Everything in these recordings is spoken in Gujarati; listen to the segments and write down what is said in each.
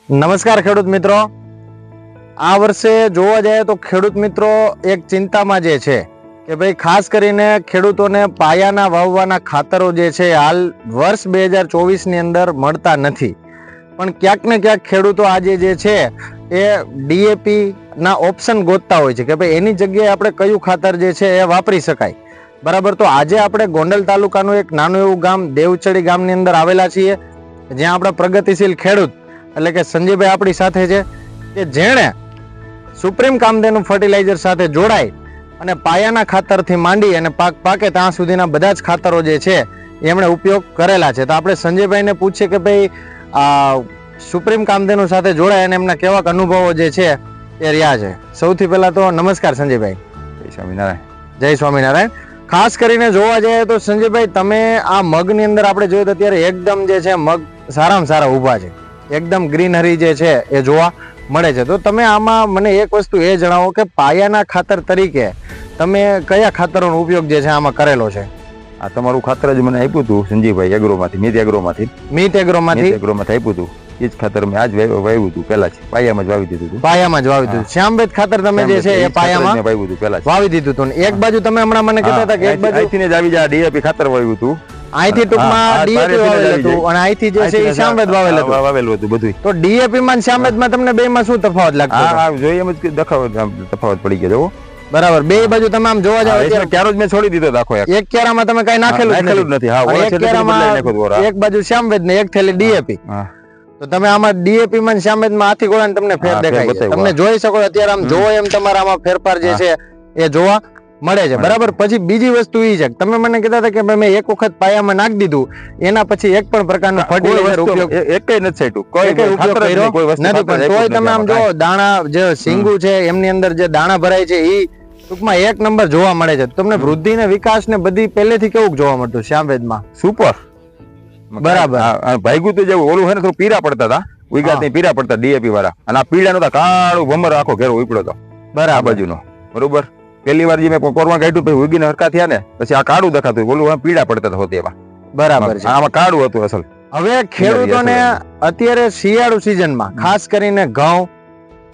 નમસ્કાર ખેડૂત મિત્રો, આ વર્ષે જોવા જાય તો ખેડૂત મિત્રો એક ચિંતામાં જે છે કે ભાઈ ખાસ કરીને ખેડૂતોને પાયાના વાવવાના ખાતરો જે છે હાલ વર્ષ 2024 ની અંદર મળતા નથી. પણ ક્યાંક ને ક્યાંક ખેડૂતો આજે જે છે એ ડીએપી ના ઓપ્શન ગોતતા હોય છે કે ભાઈ એની જગ્યાએ આપણે કયું ખાતર જે છે એ વાપરી શકાય. બરાબર, તો આજે આપણે ગોંડલ તાલુકાનું એક નાનું એવું ગામ દેવચડી ગામની અંદર આવેલા છીએ, જ્યાં આપણા પ્રગતિશીલ ખેડૂત એટલે કે સંજયભાઈ આપણી સાથે છે કે જેણે સુપ્રીમ કામધેનુ ફર્ટિલાઇઝર સાથે જોડાઈ અને પાયાના ખાતરથી માંડી અને પાક પાકે ત્યાં સુધીના બધા જ ખાતરો જે છે એમણે ઉપયોગ કરેલા છે. તો આપણે સંજયભાઈને પૂછીએ કે ભાઈ સુપ્રીમ કામધેનુ સાથે જોડાય અને એમના કેવાક અનુભવો જે છે એ રહ્યા છે. સૌથી પહેલા તો નમસ્કાર સંજયભાઈ. જય સ્વામિનારાયણ. જય સ્વામિનારાયણ. ખાસ કરીને જોવા જઈએ તો સંજયભાઈ તમે આ મગની અંદર આપણે જોઈએ તો અત્યારે એકદમ જે છે મગ સારામાં સારા ઊભા છે, એકદમ ગ્રીનરી જે છે એ જોવા મળે છે. તો તમે આમાં મને એક વસ્તુ એ જણાવો કે પાયાના ખાતર તરીકે તમે કયા ખાતરોનો ઉપયોગ જે છે આમાં કરેલો છે? આ તમારું ખાતર જ મને આપ્યું હતું સંજીવભાઈ એગ્રોમાંથી, મીત એગ્રોમાંથી આપ્યું હતું. એ જ ખાતર મેં આજ વાવ્યું હતું પહેલા જ, પાયામાં જ વાવી દીધું હતું. પાયામાં જ વાવી દીધું. શ્યામવેદ ખાતર તમે જે છે એ પાયામાં વાવ્યું હતું પહેલા વાવી દીધું હતું. એક બાજુ તમે હમણાં મને કહેતા હતા કે એક બાજુ અહીંથી જ આવી જાય ડીએપી ખાતર વાવ્યું હતું. અહીંથી ટૂંકમાં ડીએપી વાવેલું હતું અને અહીંથી જે છે એ શ્યામવેદ વાવેલું હતું બધું. તો ડીએપી માં અને શ્યામવેદમાં તમને બેમાં શું તફાવત લાગતો? હા, જોઈએ એમ જ તફાવત પડી ગયો. બરાબર, બે બાજુ તમે આમ જોવા જાવ અત્યારે ક્યારો જ મેં છોડી દીધો આખો. એક ક્યારામાં તમે કઈ નાખેલું જ નથી. હા, એક ક્યારામાં એક બાજુ શ્યામવેદ ને એક થેલી ડીએપી. તો તમે આમાં ડીએપી માં શ્યામવેદ માં હાથી ઘોડા તમને ફેર દેખાય છે. તમને જોઈ શકો અત્યારે આમ જોવો એમ તમારા આમાં ફેરફાર જે છે એ જોવા મળે છે. બરાબર, પછી બીજી વસ્તુ એ છે તમે મને કહેતા હતા કે મેં એક વખત પાયામાં નાખી દીધું, એના પછી એક પણ પ્રકારનું ફર્ટિલાઇઝર ઉપયોગ એકય નથી છાંટ્યું, કોઈ ઉપયોગ કર્યો નથી. પણ તોય તમે આમ જો દાણા જે સિંગુ છે એમની અંદર જે દાણા ભરાય છે એ ટૂંકમાં એક નંબર જોવા મળે છે. તમને વૃદ્ધિ ને વિકાસ ને બધી પહેલેથી કેવું જોવા મળતું શ્યામવેદમાં? સુપર. બરાબર. ભાગ્યું તો જેવું ઓલું છે ને થોડું પીરા પડતા હતા, ઉઈગાત ની પીરા પડતા ડીએપી વાળા, અને આ પીડા નતા કાળું ભમર આખો ઘેરો ઉપડ્યો હતો બરાબર બાજુનો. બરોબર, પેલી વાર જે મેં કોરવા કાઢ્યું પછી ઉગીને હરકા થયા ને પછી આ કાળું દેખાતું, ઓલું પીડા પડતા હોતી એમાં. બરાબર છે, આમાં કાળું હતું અસલ. હવે ખેડૂતોને અત્યારે શિયાળુ સિઝનમાં ખાસ કરીને ઘઉં,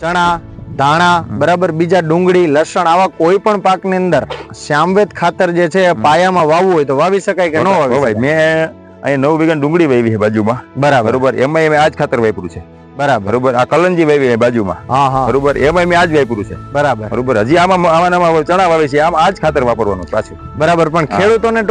ચણા, ધાણા, બરાબર, બીજા ડુંગળી, લસણ આવા કોઈ પણ પાકની અંદર શ્યામવેદ ખાતર જે છે પાયામાં વાવવું હોય તો વાવી શકાય કે ન વાવી? મેં અહીંયા 9 વીઘા ડુંગળી વાવી છે બાજુમાં. બરાબર, એમાં મેં આજ ખાતર વાપર્યું છે. બરાબર, આ કલંજી વાવી બાજુમાં. બરોબર, એમાં મેં આજ વાપર્યું છે. બરાબર, હજી આમાં ચણા વાવે છે, આમ આજ ખાતર વાપરવાનું પાછું. બરાબર, પણ ખેડૂતોને